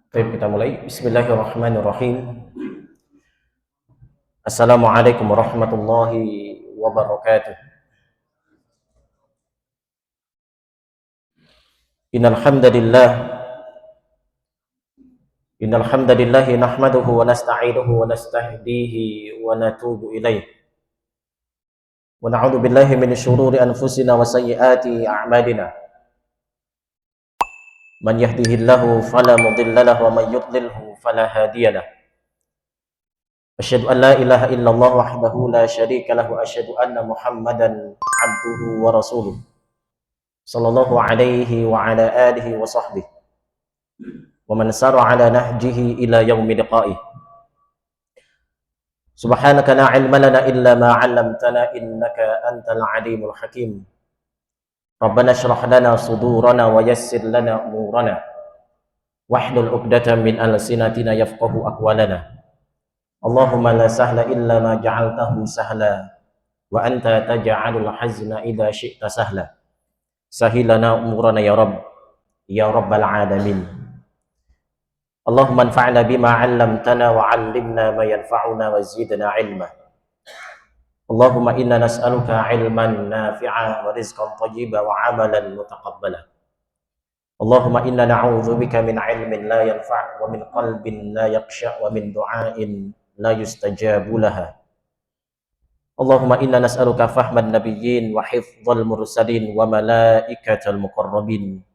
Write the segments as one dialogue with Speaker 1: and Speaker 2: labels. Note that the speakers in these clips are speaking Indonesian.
Speaker 1: Baik, kita mulai. Bismillahirrahmanirrahim. Assalamualaikum warahmatullahi wabarakatuh. Innal hamdalillah nahmaduhu wa nasta'inuhu wa nastahdihi wa natubu ilaih. Wa na'udzu billahi min syururi anfusina wa sayyiati a'malina. Man yahdihillahu fala mudilla lahu wa man yudlilhu fala hadiya lahu. Asyhadu an la ilaha illallah wahdahu la syarika lahu wa asyhadu anna Muhammadan abduhu wa rasuluh. Sallallahu alaihi wa ala alihi wa sahbihi wa man sara ala nahjihi ila yaumi liqa'ih. Subhanaka la ilma lana illa ma 'allamtana innaka antal alimul hakim. Rabbana shrah lana sudurana wa yassir lana umurana wahlul 'uqdatam min alsinatina yafqahu aqwalana. Allahumma la sahla illa ma ja'altahu sahla wa anta taj'alul hazna idza syi'ta sahla. Sahilana umurana ya Rabb, ya Rabbal alamin. Allahumma anfa'na bima 'allamtana wa 'allimna ma yanfa'una wa zidna 'ilma. Allahumma inna nas'aluka 'ilman nafi'a wa rizqan thayyiban wa 'amalan mutaqabbala. Allahumma inna na'udzubika min 'ilmin la yanfa' wa min qalbin la yakhsha' wa min du'ain la yustajabu laha. Allahumma inna nas'aluka fahman nabiyyin wa hifdzal mursalin wa malaikatal muqarrabin.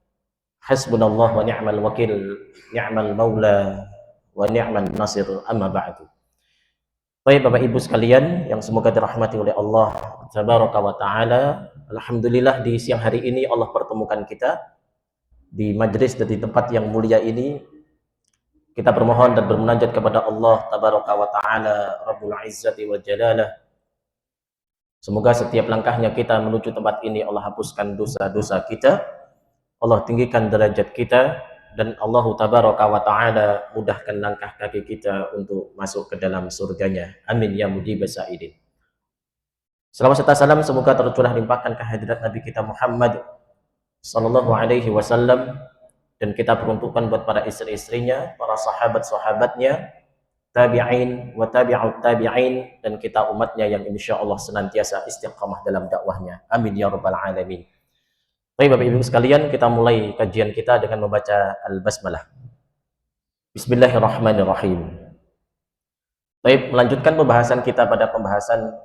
Speaker 1: Hasbunallah wa ni'mal wakil, ni'mal maula wa ni'man nasir, amma ba'du. Baik Bapak Ibu sekalian yang semoga dirahmati oleh Allah Tabaraka wa Ta'ala. Alhamdulillah di siang hari ini Allah pertemukan kita di majlis dan di tempat yang mulia ini. Kita bermohon dan bermunajat kepada Allah Tabaraka wa Ta'ala Rabbul Izzati wa Jalalah. Semoga setiap langkahnya kita menuju tempat ini Allah hapuskan dosa-dosa kita, Allah tinggikan derajat kita, dan Allah Tabaraka wa Ta'ala mudahkan langkah kaki kita untuk masuk ke dalam surganya. Amin ya mujibas sa'idin. Selawat serta salam semoga tercurah limpahkan kehadirat Nabi kita Muhammad sallallahu alaihi wasallam, dan kita peruntukkan buat para istri-istrinya, para sahabat-sahabatnya, tabi'in wa tabi'ut tabi'in, dan kita umatnya yang insyaallah senantiasa istiqamah dalam dakwahnya. Amin ya rabbal alamin. Baik Bapak Ibu sekalian, kita mulai kajian kita dengan membaca Al-Basmalah. Bismillahirrahmanirrahim. Baik, melanjutkan pembahasan kita pada pembahasan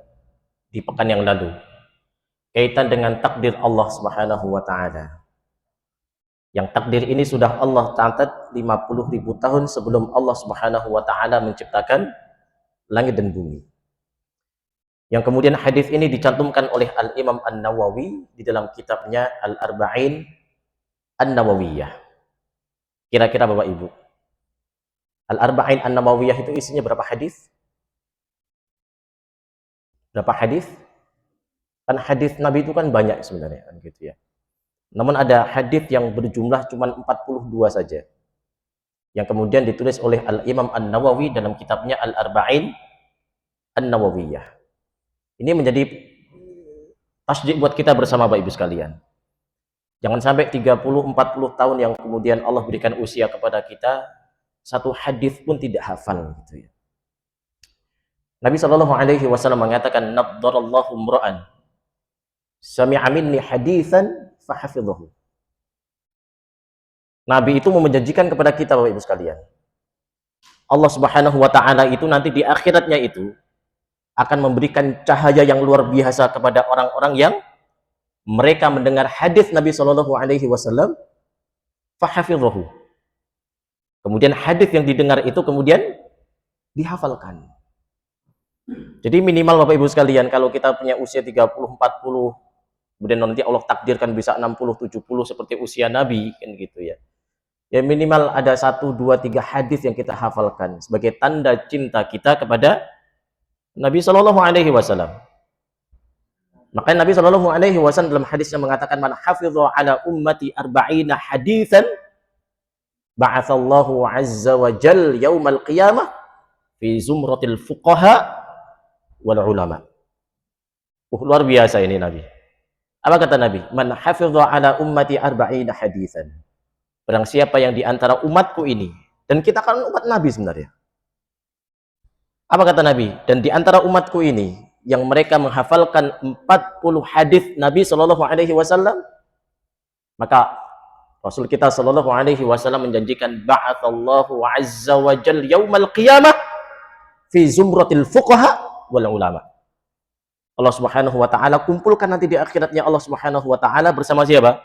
Speaker 1: di pekan yang lalu, kaitan dengan takdir Allah Subhanahu wa Ta'ala. Yang takdir ini sudah Allah catat 50.000 tahun sebelum Allah Subhanahu wa Ta'ala menciptakan langit dan bumi. Yang kemudian hadis ini dicantumkan oleh Al-Imam An-Nawawi di dalam kitabnya Al-Arba'in An-Nawawiyah. Kira-kira Bapak Ibu, Al-Arba'in An-Nawawiyah itu isinya berapa hadis? Berapa hadis? Kan hadis Nabi itu kan banyak sebenarnya, kan gitu ya. Namun ada hadis yang berjumlah cuma 42 saja, yang kemudian ditulis oleh Al-Imam An-Nawawi dalam kitabnya Al-Arba'in An-Nawawiyah. Ini menjadi tasdik buat kita bersama Bapak Ibu sekalian. Jangan sampai 30-40 tahun yang kemudian Allah berikan usia kepada kita, satu hadis pun tidak hafal gitu ya. Nabi sallallahu alaihi wasallam mengatakan, "Naddarallahu imra'an sami'a minni haditsan fahafidhahu." Nabi itu mau menjanjikan kepada kita Bapak Ibu sekalian, Allah Subhanahu wa Ta'ala itu nanti di akhiratnya itu akan memberikan cahaya yang luar biasa kepada orang-orang yang mereka mendengar hadis Nabi sallallahu alaihi wasallam fahafidhahu. Kemudian hadis yang didengar itu kemudian dihafalkan. Jadi minimal Bapak Ibu sekalian, kalau kita punya usia 30, 40, kemudian nanti Allah takdirkan bisa 60, 70 seperti usia Nabi, kan gitu ya. Ya minimal ada 1, 2, 3 hadis yang kita hafalkan sebagai tanda cinta kita kepada Nabi sallallahu alaihi wasallam. Maka Nabi sallallahu alaihi wasallam dalam hadisnya mengatakan, "Man hafidha ala ummati arba'ina haditsan ba'atsallahu azza wa jal yaumal qiyamah fi zumratil fuqaha wal ulama." Luar biasa ini Nabi. Apa kata Nabi? "Man hafidha ala ummati arba'ina haditsan." Barang siapa yang di antara umatku ini Dan kita kan umat Nabi sebenarnya. Apa kata Nabi? Dan di antara umatku ini yang mereka menghafalkan 40 hadis Nabi Shallallahu Alaihi Wasallam, maka Rasul kita Shallallahu Alaihi Wasallam menjanjikan ba'atsallahu azza wa jal yaumal qiyamah fi zumratil fuqaha wal ulama. Allah Subhanahu wa taala kumpulkan nanti di akhiratnya Allah Subhanahu wa taala bersama siapa?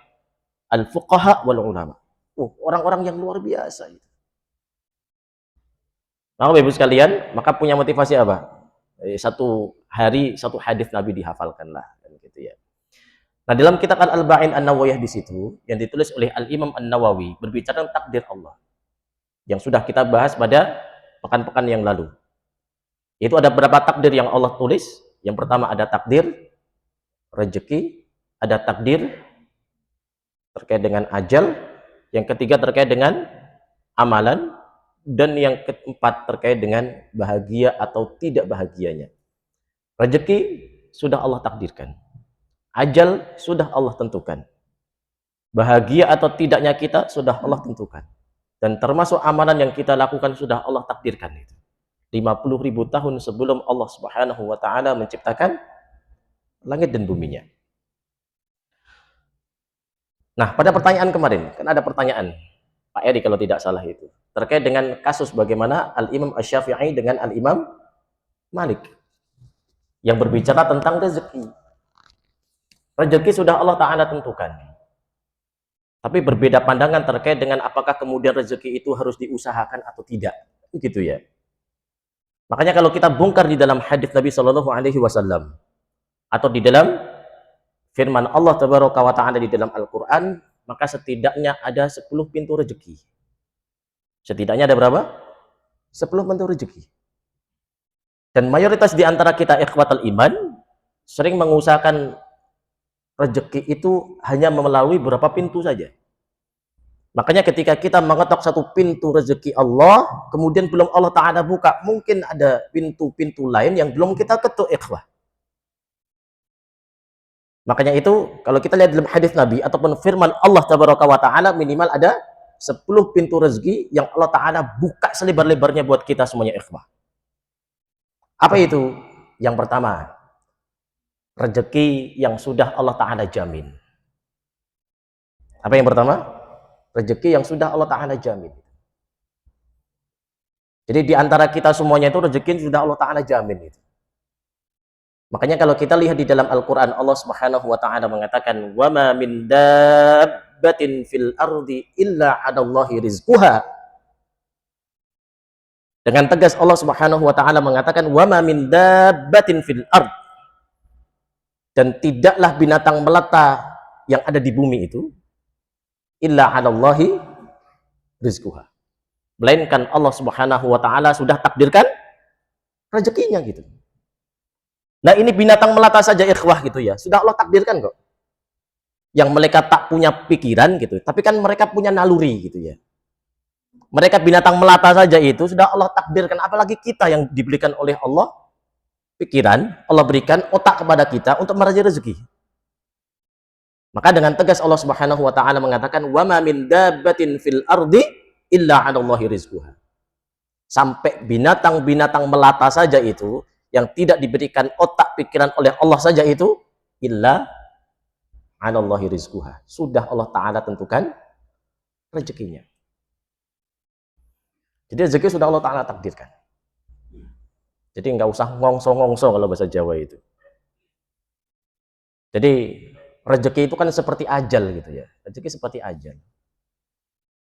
Speaker 1: Al fuqaha wal ulama. Orang-orang yang luar biasa itu. Maka Bapak Ibu sekalian, maka punya motivasi apa? Satu hari satu hadis Nabi dihafalkanlah, kan gitu ya. Nah, dalam kitab Al-Arba'in An-Nawawiyah di situ yang ditulis oleh Al-Imam An-Nawawi berbicara tentang takdir Allah. Yang sudah kita bahas pada pekan-pekan yang lalu. Itu ada beberapa takdir yang Allah tulis. Yang pertama ada takdir rezeki, ada takdir terkait dengan ajal, yang ketiga terkait dengan amalan, dan yang keempat terkait dengan bahagia atau tidak bahagianya. Rezeki sudah Allah takdirkan. Ajal sudah Allah tentukan. Bahagia atau tidaknya kita sudah Allah tentukan. Dan termasuk amalan yang kita lakukan sudah Allah takdirkan itu. 50.000 tahun sebelum Allah Subhanahu wa taala menciptakan langit dan buminya. Nah, pada pertanyaan kemarin, kan ada pertanyaan Pak Eri kalau tidak salah itu, terkait dengan kasus bagaimana Al-Imam Asy-Syafi'i dengan Al-Imam Malik yang berbicara tentang rezeki. Rezeki sudah Allah Ta'ala tentukan. Tapi berbeda pandangan terkait dengan apakah kemudian rezeki itu harus diusahakan atau tidak. Begitu ya. Makanya kalau kita bongkar di dalam hadis Nabi Shallallahu Alaihi Wasallam atau di dalam firman Allah Tabaraka wa Ta'ala di dalam Al-Quran, maka setidaknya ada 10 pintu rezeki. Setidaknya ada berapa? 10 pintu rezeki. Dan mayoritas di antara kita ikhwatal iman sering mengusahakan rezeki itu hanya melalui beberapa pintu saja. Makanya ketika kita mengetok satu pintu rezeki Allah, kemudian belum Allah Ta'ala buka, mungkin ada pintu-pintu lain yang belum kita ketuk, ikhwah. Makanya itu, kalau kita lihat dalam hadis Nabi, ataupun firman Allah Tabaraka wa Ta'ala, minimal ada 10 pintu rezeki yang Allah Ta'ala buka selebar-lebarnya buat kita semuanya, ikhwah. Apa itu? Yang pertama, rezeki yang sudah Allah Ta'ala jamin. Apa yang pertama? Rezeki yang sudah Allah Ta'ala jamin. Jadi di antara kita semuanya itu rezeki yang sudah Allah Ta'ala jamin. Makanya kalau kita lihat di dalam Al-Quran, Allah Subhanahu wa Ta'ala mengatakan, وَمَا مِن دَابَّةٍ فِي الْأَرْضِ إِلَّا عَلَى اللَّهِ رِزْقُهَا. Dengan tegas Allah Subhanahu wa Ta'ala mengatakan, وَمَا مِن دَابَّةٍ فِي الْأَرْضِ. Dan tidaklah binatang melata yang ada di bumi itu, illa 'alallahi rizquha. Melainkan Allah Subhanahu wa Ta'ala sudah takdirkan rezekinya gitu. Nah, ini binatang melata saja ikhwah gitu ya, sudah Allah takdirkan kok. Yang mereka tak punya pikiran gitu, tapi kan mereka punya naluri gitu ya. Mereka binatang melata saja itu sudah Allah takdirkan, apalagi kita yang diberikan oleh Allah pikiran, Allah berikan otak kepada kita untuk meraih rezeki. Maka dengan tegas Allah Subhanahu wa Ta'ala mengatakan, wa ma min dabbatin fil ardi illa 'alallahi rizquha. Sampai binatang-binatang melata saja itu yang tidak diberikan otak pikiran oleh Allah saja itu illa 'alallahi rizquha. Sudah Allah Ta'ala tentukan rezekinya. Jadi rezeki sudah Allah Ta'ala takdirkan. Jadi nggak usah ngongso-ngongso kalau bahasa Jawa itu. Jadi rezeki itu kan seperti ajal gitu ya. Rezeki seperti ajal.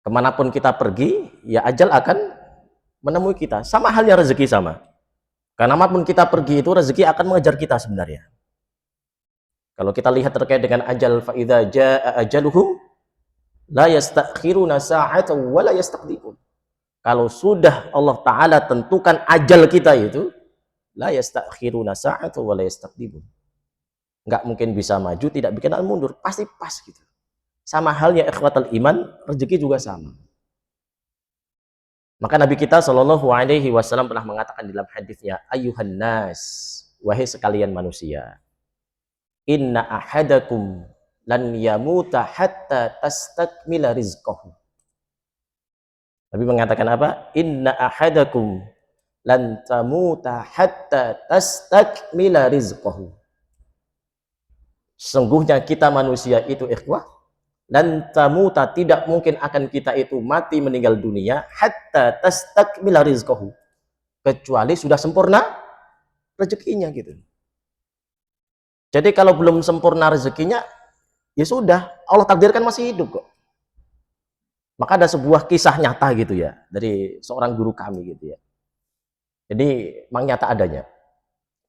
Speaker 1: Kemanapun kita pergi, ya ajal akan menemui kita. Sama halnya rezeki sama. Kemanapun kita pergi itu rezeki akan mengejar kita sebenarnya. Kalau kita lihat terkait dengan ajal, فَإِذَا جَاءَ أَجَلُهُمْ لَا يَسْتَأْخِرُونَ سَاعَةً وَلَا يَسْتَقْدِمُونَ. Kalau sudah Allah Ta'ala tentukan ajal kita itu, لَا يَسْتَأْخِرُونَ سَاعَةً وَلَا يَسْتَقْدِمُونَ. Nggak mungkin bisa maju, tidak bikin mundur, pasti pas gitu. Sama halnya ikhwatal iman, rezeki juga sama. Maka Nabi kita Shallallahu Alaihi Wasallam pernah mengatakan dalam hadisnya, ayuhan nas, wahai sekalian manusia, inna ahadakum lan yamuta hatta tastakmila rizqahu. Nabi mengatakan apa? Inna ahadakum lan tamuta hatta tastakmila rizqahu. Sesungguhnya kita manusia itu ikhwah, lan tamuta tidak mungkin akan kita itu mati meninggal dunia hatta tastakmila rizqahu, kecuali sudah sempurna rezekinya gitu. Jadi kalau belum sempurna rezekinya, ya sudah, Allah takdirkan masih hidup kok. Maka ada sebuah kisah nyata gitu ya, dari seorang guru kami gitu ya. Jadi memang nyata adanya.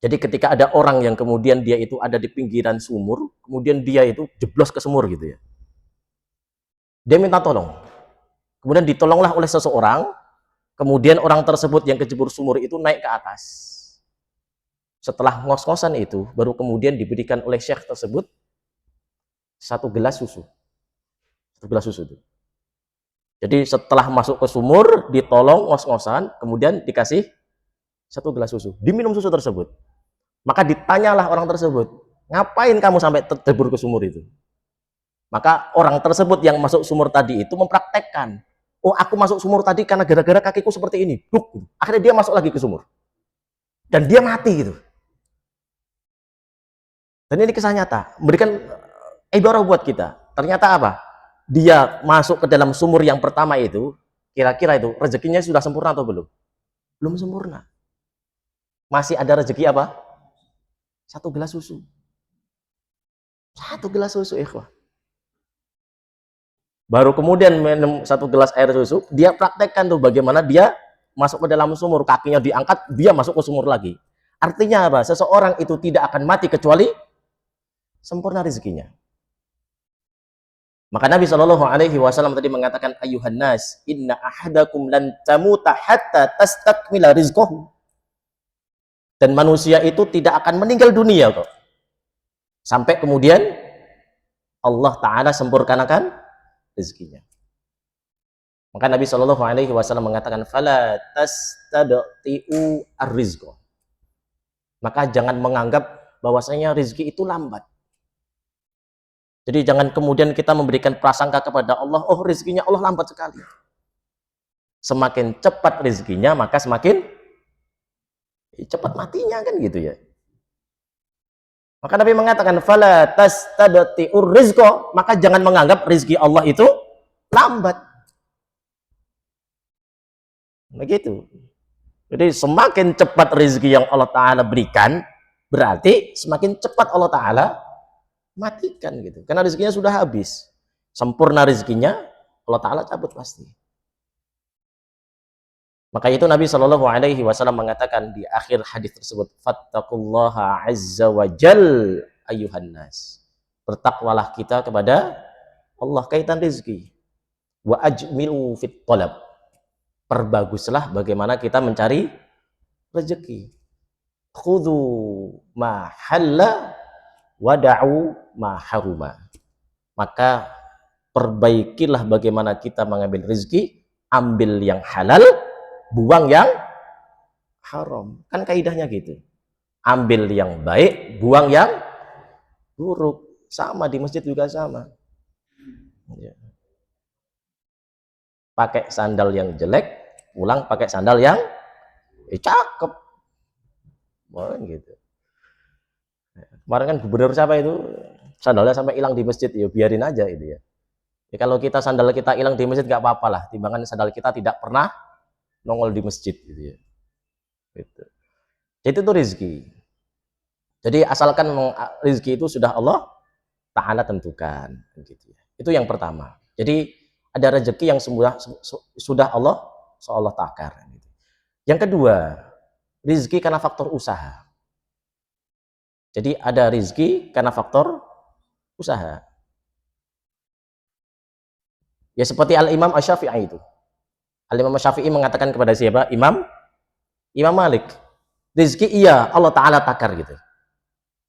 Speaker 1: Jadi ketika ada orang yang kemudian dia itu ada di pinggiran sumur, kemudian dia itu jeblos ke sumur gitu ya. Dia minta tolong. Kemudian ditolonglah oleh seseorang, kemudian orang tersebut yang kejebur sumur itu naik ke atas. Setelah ngos-ngosan itu, baru kemudian diberikan oleh syekh tersebut satu gelas susu. Satu gelas susu itu. Jadi setelah masuk ke sumur, ditolong ngos-ngosan, kemudian dikasih satu gelas susu. Diminum susu tersebut. Maka ditanyalah orang tersebut, ngapain kamu sampai terjebur ke sumur itu? Maka orang tersebut yang masuk sumur tadi itu mempraktekkan. Oh, aku masuk sumur tadi karena gara-gara kakiku seperti ini. Duk. Akhirnya dia masuk lagi ke sumur. Dan dia mati gitu. Dan ini kisah nyata, memberikan ibarat buat kita. Ternyata apa? Dia masuk ke dalam sumur yang pertama itu, kira-kira itu rezekinya sudah sempurna atau belum? Belum sempurna. Masih ada rezeki apa? Satu gelas susu. Satu gelas susu, ikhwah. Baru kemudian minum satu gelas air susu, dia praktekkan tuh bagaimana dia masuk ke dalam sumur, kakinya diangkat, dia masuk ke sumur lagi. Artinya apa? Seseorang itu tidak akan mati kecuali sempurna rezekinya. Maka Nabi Shallallahu Alaihi Wasallam tadi mengatakan, ayuhan nas, inna ahadakum lan tamuta hatta tastakmila rizqahu. Dan manusia itu tidak akan meninggal dunia kok. Sampai kemudian Allah Ta'ala sempurnakan rezekinya. Maka Nabi Shallallahu Alaihi Wasallam mengatakan, fala tastadtiu ar-rizqa. Maka jangan menganggap bahwasanya rezeki itu lambat. Jadi jangan kemudian kita memberikan prasangka kepada Allah, oh rezekinya Allah lambat sekali. Semakin cepat rezekinya, maka semakin cepat matinya kan gitu ya. Maka Nabi mengatakan, fala tastadti'ur rizqa, maka jangan menganggap rezeki Allah itu lambat. Begitu. Jadi semakin cepat rezeki yang Allah Ta'ala berikan, berarti semakin cepat Allah Ta'ala matikan gitu. Karena rezekinya sudah habis. Sempurna rezekinya, Allah Ta'ala cabut pasti. Maka itu Nabi Shallallahu Alaihi Wasallam mengatakan di akhir hadis tersebut, fattaqullaha azza wa jal ayuhan nas. Bertakwalah kita kepada Allah kaitan rezeki. Wa ajmilu fit talab. Perbaguslah bagaimana kita mencari rezeki. Khudhu ma halla wada'u ma haruma. Maka perbaikilah bagaimana kita mengambil rezeki, ambil yang halal, buang yang haram. Kan kaidahnya gitu. Ambil yang baik, buang yang buruk. Sama di masjid juga sama. Ya. Pakai sandal yang jelek, pulang pakai sandal yang cakep. Wah, gitu. Kemarin kan gubernur siapa itu, sandalnya sampai hilang di masjid, ya biarin aja itu ya. Ya kalau kita sandal kita hilang di masjid nggak apa-apa lah, timbangan sandal kita tidak pernah nongol di masjid gitu ya. Gitu. Itu tuh rezeki. Jadi asalkan rezeki itu sudah Allah Ta'ala tentukan gitu ya. Itu yang pertama. Jadi ada rezeki yang sudah Allah takar gitu. Yang kedua, rezeki karena faktor usaha. Jadi ada rezeki karena faktor usaha. Ya seperti Al-Imam Asy-Syafi'i itu. Al-Imam Asy-Syafi'i mengatakan kepada siapa? Imam Malik. Rezeki iya Allah Ta'ala takar gitu.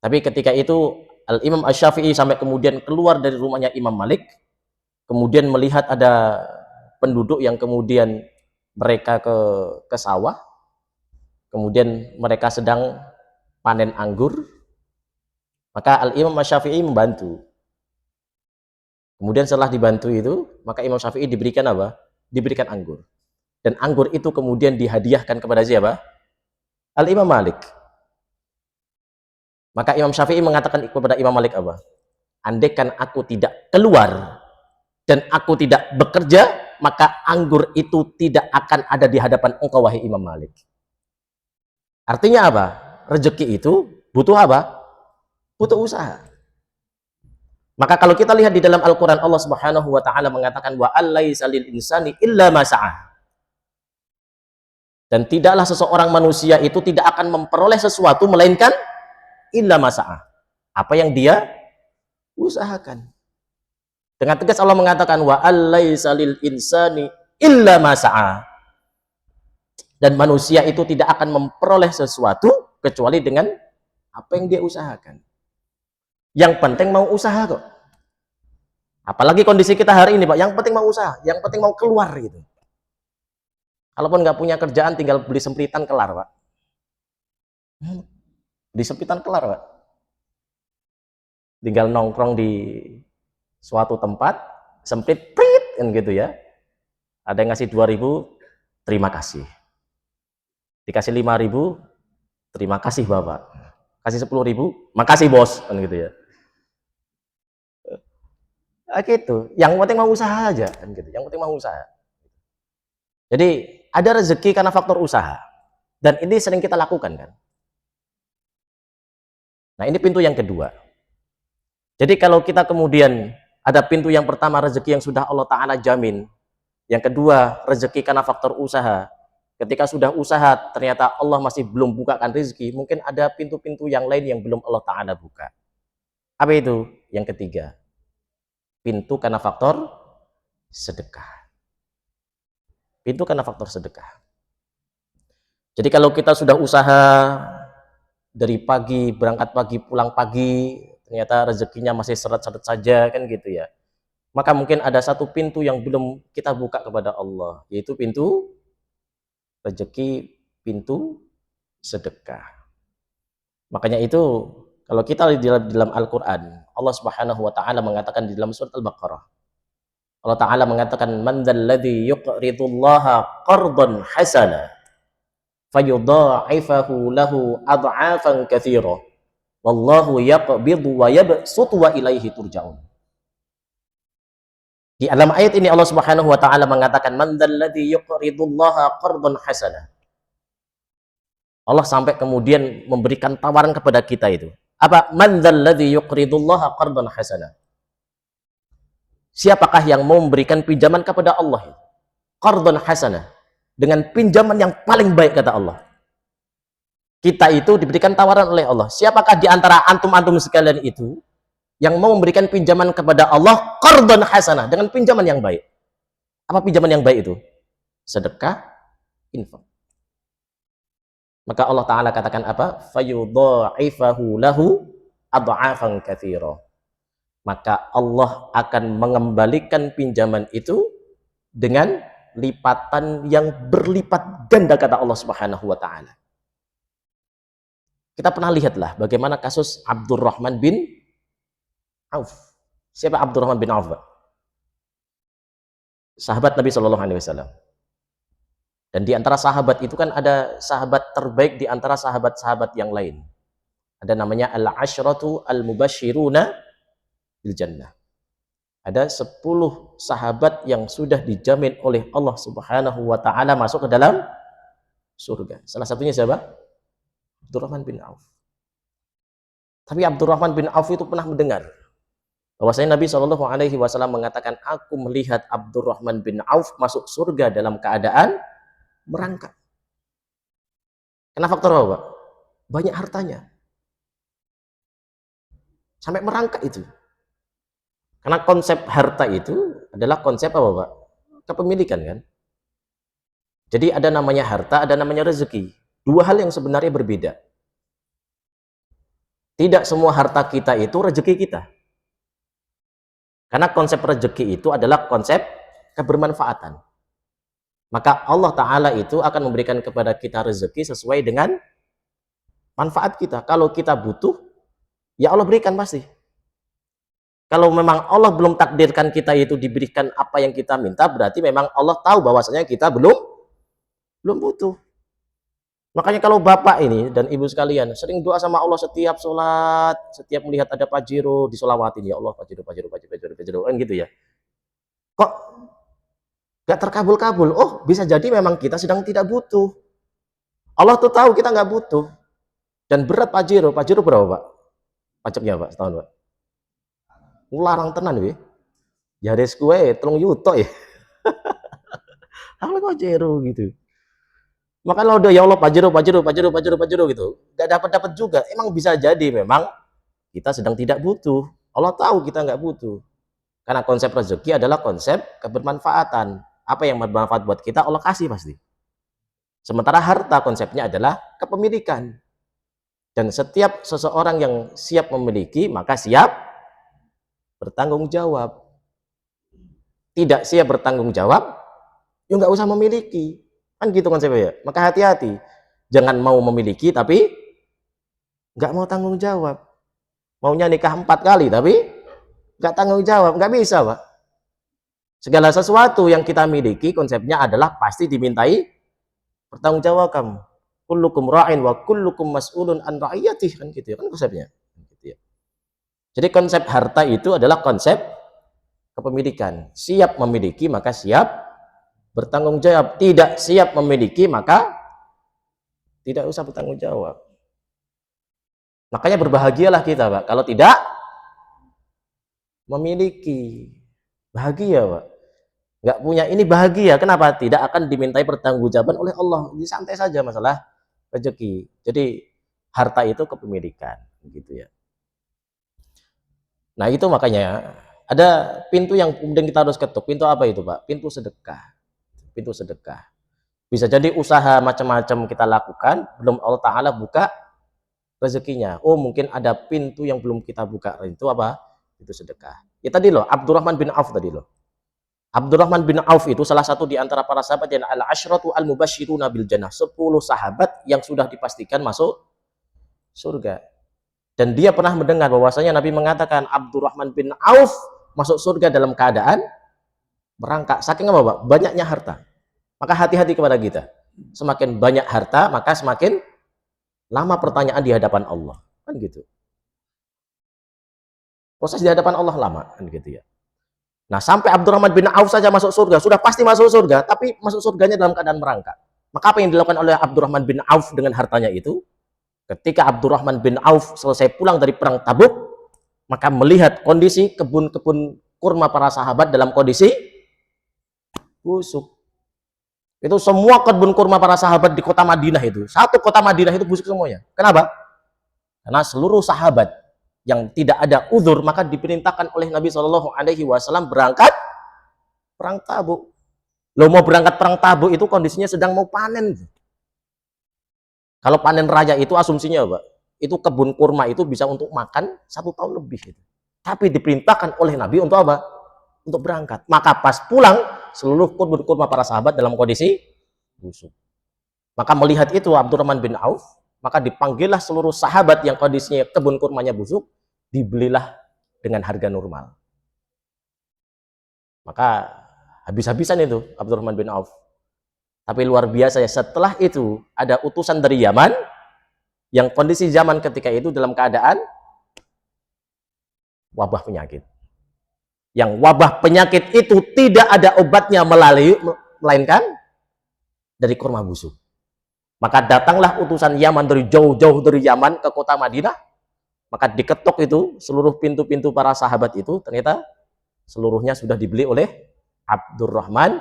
Speaker 1: Tapi ketika itu Al-Imam Asy-Syafi'i sampai kemudian keluar dari rumahnya Imam Malik, kemudian melihat ada penduduk yang kemudian mereka ke sawah, kemudian mereka sedang panen anggur, maka Al-Imam Asy-Syafi'i membantu. Kemudian setelah dibantu itu, maka Imam Syafi'i diberikan apa? Diberikan anggur. Dan anggur itu kemudian dihadiahkan kepada siapa? Al-Imam Malik. Maka Imam Syafi'i mengatakan kepada Imam Malik apa? Andaikan aku tidak keluar dan aku tidak bekerja, maka anggur itu tidak akan ada di hadapan engkau, wahai Imam Malik. Artinya apa? Rezeki itu butuh apa? Butuh usaha. Maka kalau kita lihat di dalam Al-Quran, Allah Subhanahu wa Ta'ala mengatakan wa allaisa lil insani illa ma sa'ah. Dan tidaklah seseorang manusia itu tidak akan memperoleh sesuatu melainkan illa ma sa'ah. Apa yang dia usahakan. Dengan tegas Allah mengatakan wa allaisa lil insani illa ma sa'ah. Dan manusia itu tidak akan memperoleh sesuatu kecuali dengan apa yang dia usahakan. Yang penting mau usaha kok. Apalagi kondisi kita hari ini, Pak. Yang penting mau usaha, yang penting mau keluar gitu. Kalaupun nggak punya kerjaan, tinggal beli sempritan kelar, Pak. Beli sempritan kelar, Pak. Tinggal nongkrong di suatu tempat, semprit, prit, kan gitu ya. Ada yang ngasih 2.000, terima kasih. Dikasih 5.000, terima kasih Bapak. Kasih 10.000, makasih bos, kan gitu ya. Gitu. Yang penting mau usaha aja, kan gitu. Yang penting mau usaha. Jadi ada rezeki karena faktor usaha, dan ini sering kita lakukan kan. Nah ini pintu yang kedua. Jadi kalau kita kemudian ada pintu yang pertama rezeki yang sudah Allah Ta'ala jamin, yang kedua rezeki karena faktor usaha. Ketika sudah usaha ternyata Allah masih belum bukakan rezeki, mungkin ada pintu-pintu yang lain yang belum Allah Ta'ala buka. Apa itu? Yang ketiga, pintu karena faktor sedekah. Pintu karena faktor sedekah. Jadi kalau kita sudah usaha dari pagi, berangkat pagi, pulang pagi, ternyata rezekinya masih seret-seret saja, kan gitu ya. Maka mungkin ada satu pintu yang belum kita buka kepada Allah, yaitu pintu rezeki, pintu sedekah. Makanya itu kalau kita lihat di dalam Al-Quran, Allah Subhanahu wa Ta'ala mengatakan di dalam surat Al-Baqarah, Allah Ta'ala mengatakan man dzalladzi yuqridullaha qardan hasana fayudha'ifahu lahu ad'afan katsira wallahu yaqbidu wa yabsutu wa ilaihi turja'un. Di dalam ayat ini Allah Subhanahu wa Ta'ala mengatakan man dzalladzi yuqridullaha qardan hasana. Allah sampai kemudian memberikan tawaran kepada kita itu. Apa? Man dzalladzi yuqridullaha qardan hasana. Siapakah yang mau memberikan pinjaman kepada Allah? Qardan hasana. Dengan pinjaman yang paling baik, kata Allah. Kita itu diberikan tawaran oleh Allah. Siapakah di antara antum-antum sekalian itu yang mau memberikan pinjaman kepada Allah qardan hasanah, dengan pinjaman yang baik? Apa pinjaman yang baik itu? Sedekah, infak. Maka Allah Ta'ala katakan apa? Fayudha'ifahu lahu ad'afan katsira. Maka Allah akan mengembalikan pinjaman itu dengan lipatan yang berlipat ganda, kata Allah Subhanahu wa Ta'ala. Kita pernah lihatlah bagaimana kasus Abdurrahman bin Auf. Siapa Abdurrahman bin Auf? Sahabat Nabi Shallallahu Alaihi Wasallam. Dan di antara sahabat itu kan ada sahabat terbaik di antara sahabat-sahabat yang lain. Ada namanya al-asyratu al-mubashiruna bil jannah. Ada 10 sahabat yang sudah dijamin oleh Allah Subhanahu wa Ta'ala masuk ke dalam surga. Salah satunya siapa? Abdurrahman bin Auf. Tapi Abdurrahman bin Auf itu pernah mendengar bahwasanya Nabi Shallallahu Alaihi Wasallam mengatakan, aku melihat Abdurrahman bin Auf masuk surga dalam keadaan merangkak. Karena faktor apa, Pak? Banyak hartanya. Sampai merangkak itu. Karena konsep harta itu adalah konsep apa, Pak? Kepemilikan kan. Jadi ada namanya harta, ada namanya rezeki. Dua hal yang sebenarnya berbeda. Tidak semua harta kita itu rezeki kita. Karena konsep rezeki itu adalah konsep kebermanfaatan. Maka Allah Ta'ala itu akan memberikan kepada kita rezeki sesuai dengan manfaat kita. Kalau kita butuh, ya Allah berikan pasti. Kalau memang Allah belum takdirkan kita itu diberikan apa yang kita minta, berarti memang Allah tahu bahwasanya kita belum belum butuh. Makanya kalau bapak ini dan ibu sekalian sering doa sama Allah setiap sholat, setiap melihat ada pajero disolawatin, ya Allah pajero pajero pajero pajero pajero kan gitu ya. Kok gak terkabul-kabul? Oh bisa jadi memang kita sedang tidak butuh. Allah tuh tahu kita nggak butuh. Dan berat pajero berapa pak? Pajaknya pak setahun pak? Larang tenan ya. Yaris kue 3 juta ya. Kalau pajero gitu. Maka kalau udah ya Allah pajero gitu, nggak dapat juga. Emang bisa jadi memang kita sedang tidak butuh. Allah tahu kita nggak butuh. Karena konsep rezeki adalah konsep kebermanfaatan. Apa yang bermanfaat buat kita Allah kasih pasti. Sementara harta konsepnya adalah kepemilikan. Dan setiap seseorang yang siap memiliki maka siap bertanggung jawab. Tidak siap bertanggung jawab, ya nggak usah memiliki. Kan gitu konsepnya ya. Maka hati-hati. Jangan mau memiliki tapi nggak mau tanggung jawab. Maunya nikah 4 kali tapi nggak tanggung jawab. Nggak bisa pak. Segala sesuatu yang kita miliki konsepnya adalah pasti dimintai bertanggung jawab kamu. Kullukum ra'in wa kullukum mas'ulun an ra'iyatih, kan gitu ya kan konsepnya. Gitu ya. Jadi konsep harta itu adalah konsep kepemilikan. Siap memiliki maka siap bertanggung jawab. Tidak siap memiliki maka tidak usah bertanggung jawab. Makanya berbahagialah kita pak kalau tidak memiliki. Bahagia pak. Nggak punya ini bahagia. Kenapa? Tidak akan dimintai pertanggungjawaban oleh Allah. Jadi santai saja masalah rezeki. Jadi harta itu kepemilikan, gitu ya. Nah itu makanya ada pintu yang kemudian kita harus ketuk. Pintu apa itu pak? Pintu sedekah. Pintu sedekah. Bisa jadi usaha macam-macam kita lakukan, belum Allah Ta'ala buka rezekinya. Oh mungkin ada pintu yang belum kita buka. Itu apa? Itu sedekah. Ya tadi loh, Abdurrahman bin Auf tadi loh. Abdurrahman bin Auf itu salah satu di antara para sahabat yang al-asyratu al-mubashshiruna bil jannah, 10 sahabat yang sudah dipastikan masuk surga. Dan dia pernah mendengar bahwasanya Nabi mengatakan Abdurrahman bin Auf masuk surga dalam keadaan merangkak. Saking apa, Pak? Banyaknya harta. Maka hati-hati kepada kita. Semakin banyak harta, maka semakin lama pertanyaan di hadapan Allah. Kan gitu. Proses di hadapan Allah lama, kan gitu ya. Nah, sampai Abdurrahman bin Auf saja masuk surga, sudah pasti masuk surga, tapi masuk surganya dalam keadaan merangkak. Maka apa yang dilakukan oleh Abdurrahman bin Auf dengan hartanya itu? Ketika Abdurrahman bin Auf selesai pulang dari perang Tabuk, maka melihat kondisi kebun-kebun kurma para sahabat dalam kondisi busuk. Itu semua kebun kurma para sahabat di kota Madinah itu, satu kota Madinah itu busuk semuanya. Kenapa? Karena seluruh sahabat yang tidak ada uzur maka diperintahkan oleh Nabi Shallallahu Alaihi Wasallam berangkat perang Tabuk. Lo mau berangkat perang Tabuk itu kondisinya sedang mau panen. Kalau panen raya itu asumsinya Pak, itu kebun kurma itu bisa untuk makan 1 tahun lebih. Tapi diperintahkan oleh Nabi untuk apa? Untuk berangkat. Maka pas pulang seluruh kebun kurma para sahabat dalam kondisi busuk. Maka melihat itu Abdurrahman bin Auf, maka dipanggillah seluruh sahabat yang kondisinya kebun kurmanya busuk, dibelilah dengan harga normal. Maka habis-habisan itu Abdurrahman bin Auf. Tapi luar biasa ya, setelah itu ada utusan dari Yaman, yang kondisi zaman ketika itu dalam keadaan wabah penyakit. Yang wabah penyakit itu tidak ada obatnya melainkan dari kurma busuk. Maka datanglah utusan Yaman dari jauh-jauh dari Yaman ke kota Madinah. Maka diketok itu seluruh pintu-pintu para sahabat itu, ternyata seluruhnya sudah dibeli oleh Abdurrahman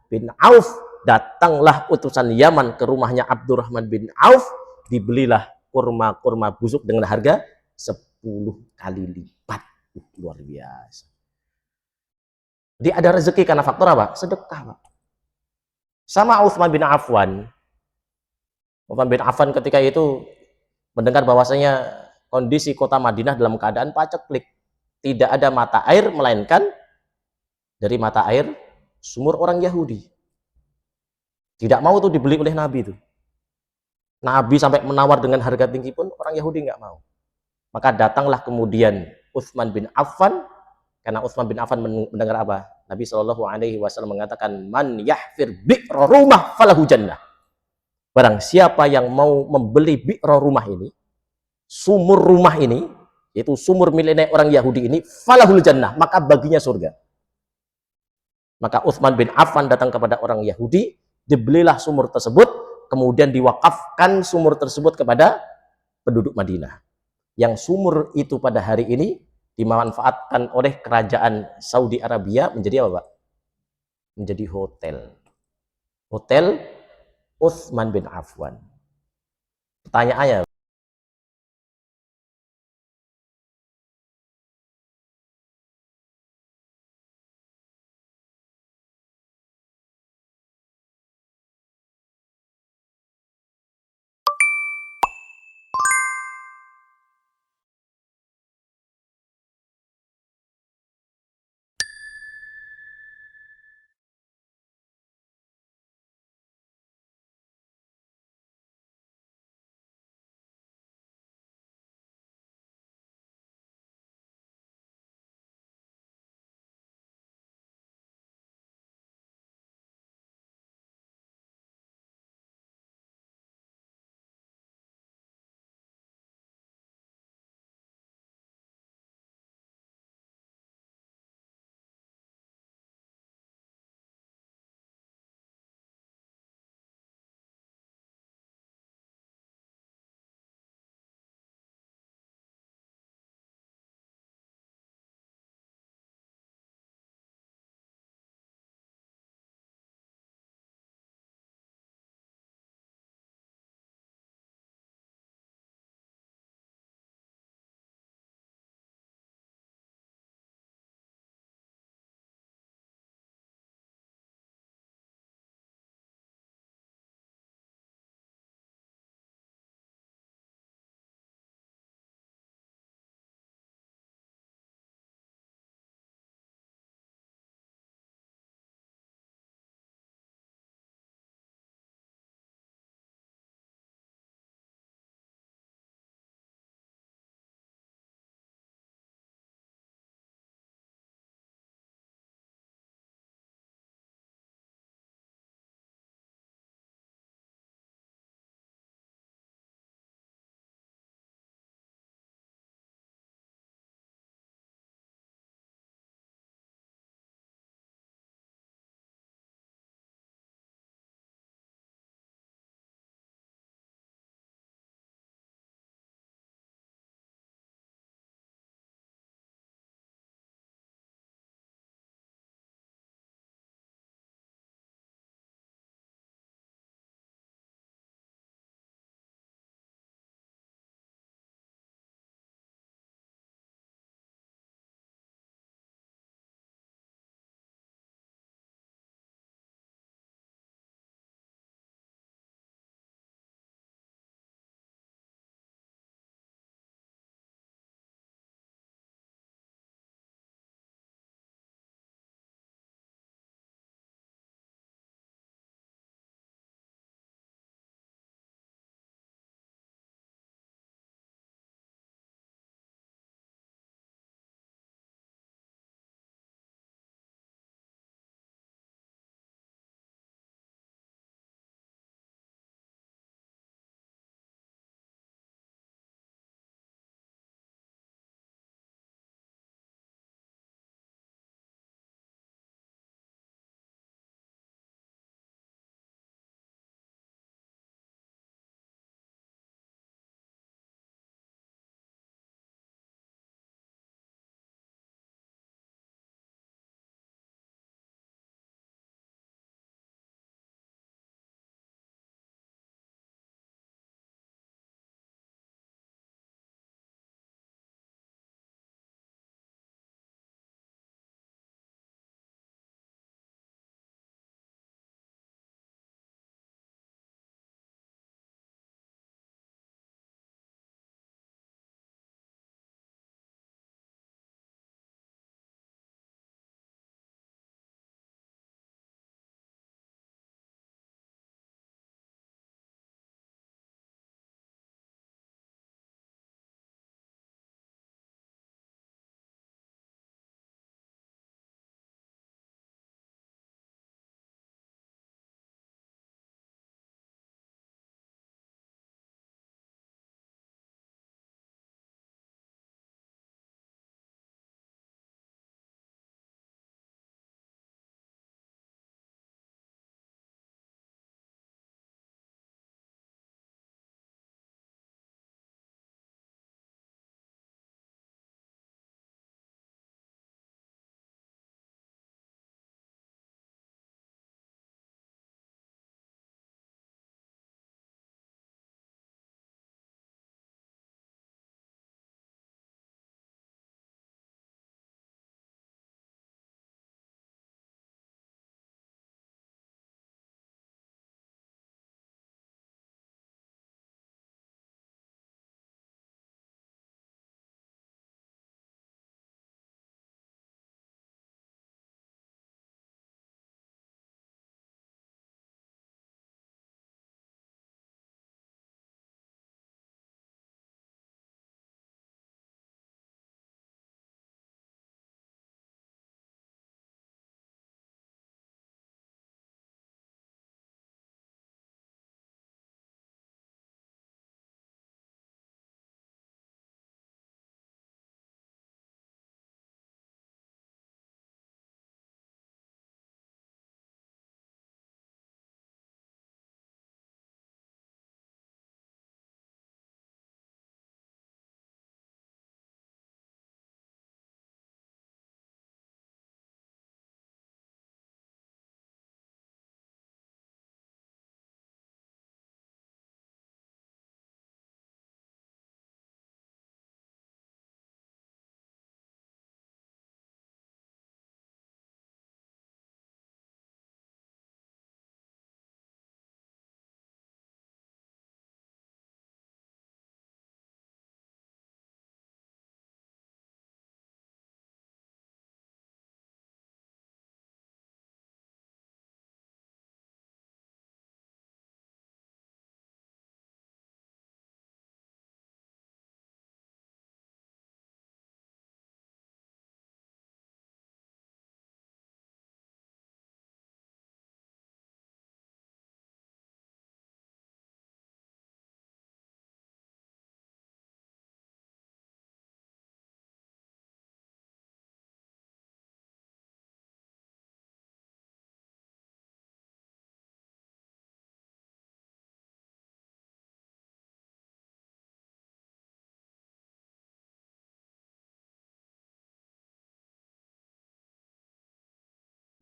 Speaker 1: bin Auf. Datanglah utusan Yaman ke rumahnya Abdurrahman bin Auf, dibelilah kurma-kurma busuk dengan harga 10 kali lipat. Luar biasa. Jadi ada rezeki karena faktor apa? Sedekah, Pak. Sama Utsman bin Affan. Utsman bin Affan ketika itu mendengar bahwasanya kondisi kota Madinah dalam keadaan paceklik. Tidak ada mata air melainkan dari mata air sumur orang Yahudi. Tidak mau tuh dibeli oleh Nabi itu. Nabi sampai menawar dengan harga tinggi pun orang Yahudi nggak mau. Maka datanglah kemudian Utsman bin Affan, karena Utsman bin Affan mendengar apa? Nabi Shallallahu Alaihi Wasallam mengatakan, man yahfir bi'ra rumah falahu jannah. Barang siapa yang mau membeli bi'ra rumah ini, sumur rumah ini, yaitu sumur milik orang Yahudi ini, falahul jannah, maka baginya surga. Maka Utsman bin Affan datang kepada orang Yahudi, dibelilah sumur tersebut, kemudian diwakafkan sumur tersebut kepada penduduk Madinah. Yang sumur itu pada hari ini dimanfaatkan oleh kerajaan Saudi Arabia menjadi apa, Pak? Menjadi hotel. Hotel Utsman bin Affan. Pertanyaannya,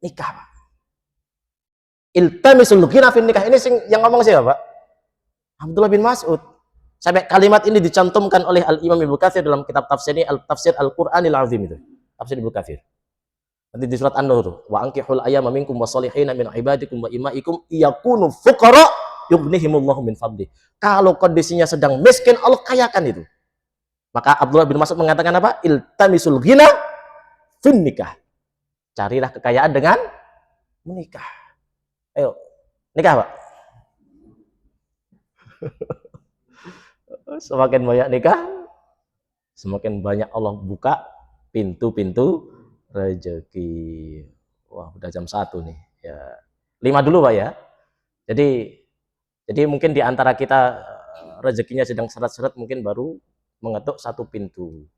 Speaker 1: Nikah, Pak. Iltamisul ghina fin nikah. Ini yang ngomong siapa, Pak? Abdullah bin Mas'ud. Sampai kalimat ini dicantumkan oleh Al-Imam Ibnu Katsir dalam kitab tafsir ini, Tafsir Al-Qur'anil Azim itu. Tafsir Ibnu Katsir. Nanti di surat An-Nur, wa ankihul ayyama minkum wasolihina min ibadikum wa imaikum iyakunu fuqara yughnihimullahu min fadli. Kalau kondisinya sedang miskin, Allah kayakan itu. Maka Abdullah bin Mas'ud mengatakan apa? Iltamisul ghina fin nikah. Carilah kekayaan dengan menikah. Ayo, nikah, Pak. Semakin banyak nikah, semakin banyak Allah buka pintu-pintu rezeki. Wah, udah jam 1 nih. Ya, 5 dulu, Pak ya. Jadi mungkin di antara kita rezekinya sedang seret-seret, mungkin baru mengetuk 1 pintu.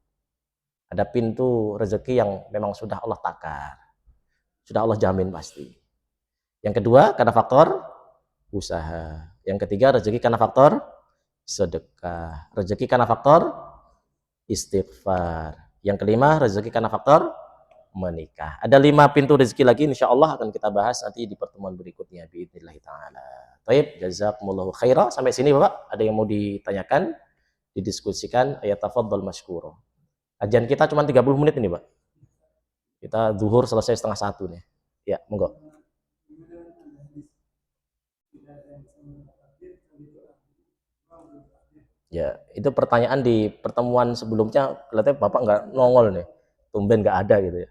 Speaker 1: Ada pintu rezeki yang memang sudah Allah takar. Sudah Allah jamin pasti. Yang kedua, karena faktor usaha. Yang ketiga, rezeki karena faktor sedekah. Rezeki karena faktor istighfar. Yang kelima, rezeki karena faktor menikah. Ada 5 pintu rezeki lagi, insya Allah akan kita bahas nanti di pertemuan berikutnya. Biidznillah ta'ala. Taib, jazakumullahu khairah. Sampai sini Bapak, ada yang mau ditanyakan, didiskusikan, ayat tafaddal masykurah. Kajian kita cuma 30 menit ini, Pak. Kita zuhur selesai setengah 1 nih. Ya, monggo. Ya, itu pertanyaan di pertemuan sebelumnya, kelihatannya Bapak nggak nongol nih. Tumben nggak ada gitu ya.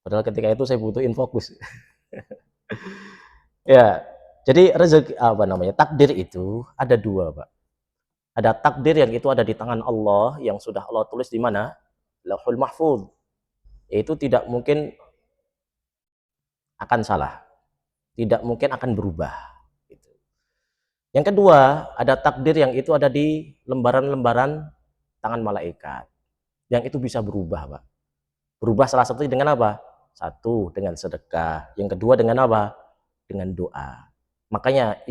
Speaker 1: Padahal ketika itu saya butuh infokus. Ya, jadi rezeki takdir itu ada 2, Pak. Ada takdir yang itu ada di tangan Allah, yang sudah Allah tulis di mana? Lauhul Mahfuz. Itu tidak mungkin akan salah. Tidak mungkin akan berubah. Yang kedua, ada takdir yang itu ada di lembaran-lembaran tangan malaikat. Yang itu bisa berubah, Pak. Berubah salah satunya dengan apa? 1, dengan sedekah. Yang kedua dengan apa? Dengan doa. Makanya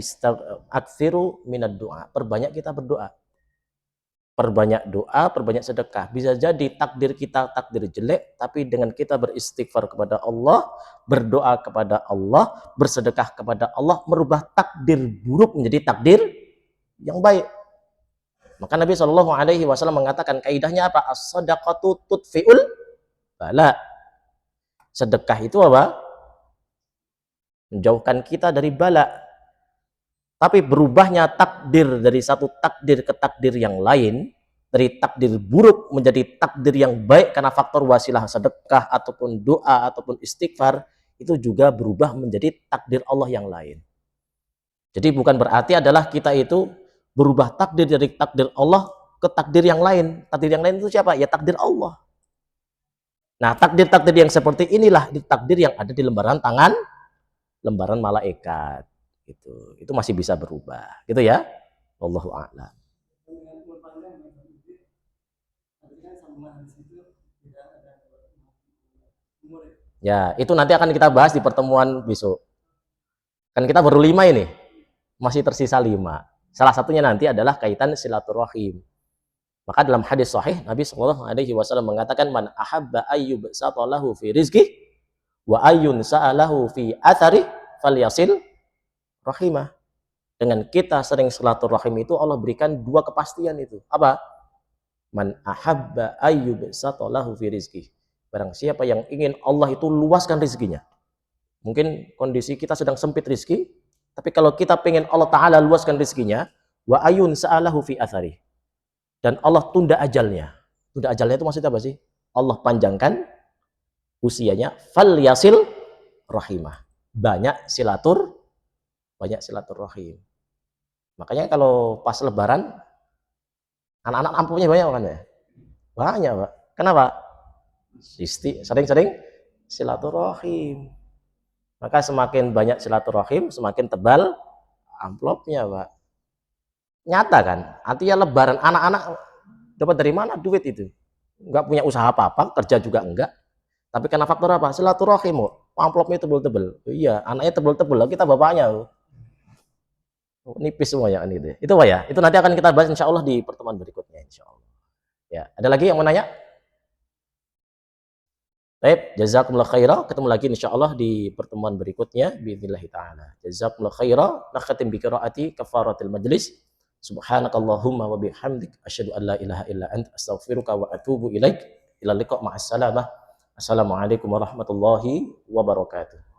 Speaker 1: aksiru minad doa. Perbanyak kita berdoa. Perbanyak doa, perbanyak sedekah. Bisa jadi takdir kita takdir jelek, tapi dengan kita beristighfar kepada Allah, berdoa kepada Allah, bersedekah kepada Allah, merubah takdir buruk menjadi takdir yang baik. Maka Nabi SAW mengatakan kaidahnya apa? As-sadaqatu tudfi'ul bala. Sedekah itu apa? Menjauhkan kita dari bala. Tapi berubahnya takdir dari satu takdir ke takdir yang lain, dari takdir buruk menjadi takdir yang baik karena faktor wasilah sedekah ataupun doa ataupun istighfar, itu juga berubah menjadi takdir Allah yang lain. Jadi bukan berarti adalah kita itu berubah takdir dari takdir Allah ke takdir yang lain. Takdir yang lain itu siapa? Ya takdir Allah. Nah, takdir-takdir yang seperti inilah takdir yang ada di lembaran tangan, lembaran malaikat. Itu masih bisa berubah, gitu ya. Wallahu a'lam. Ya, itu nanti akan kita bahas di pertemuan besok. Kan kita baru 5 ini, masih tersisa 5. Salah satunya nanti adalah kaitan silaturahim. Maka dalam hadis sahih Nabi SAW mengatakan, man ahabba ayyub satalahu fi rizqi wa ayyun sa'alahu fi athari falyasil rahimah. Dengan kita sering silaturahim itu Allah berikan 2 kepastian itu. Apa? Man ahabba ayyub satalahu fi rizqi. Barang siapa yang ingin Allah itu luaskan rezekinya. Mungkin kondisi kita sedang sempit rezeki, tapi kalau kita pengen Allah Ta'ala luaskan rezekinya, wa ayun sa'alahu fi athari. Dan Allah tunda ajalnya. Tunda ajalnya itu maksudnya apa sih? Allah panjangkan usianya, fal yasil rahimah. Banyak silaturahim. Makanya kalau pas lebaran, anak-anak amplopnya banyak kan ya? Banyak, Pak. Kenapa? Sering-sering silaturahim. Maka semakin banyak silaturahim, semakin tebal amplopnya, Pak. Nyata kan? Artinya lebaran, anak-anak dapat dari mana duit itu? Enggak punya usaha apa-apa, kerja juga enggak. Tapi karena faktor apa? Silaturahim, amplopnya tebel-tebel. Iya, anaknya tebel-tebel, kita bapaknya. Nipis semua ya ini. Itu Pak ya. Itu nanti akan kita bahas insya Allah di pertemuan berikutnya insya Allah. Ya, ada lagi yang mau nanya? Baik, jazakumullah khaira. Ketemu lagi insyaallah di pertemuan berikutnya biidznillah taala. Jazakumullah khaira. Nakhatim bi qiraati kafaratil majlis. Subhanakallahumma wa bihamdik asyhadu an la ilaha illa anta astaghfiruka wa atubu ilaik. Ila liqa ma'as salamah. Assalamualaikum warahmatullahi wabarakatuh.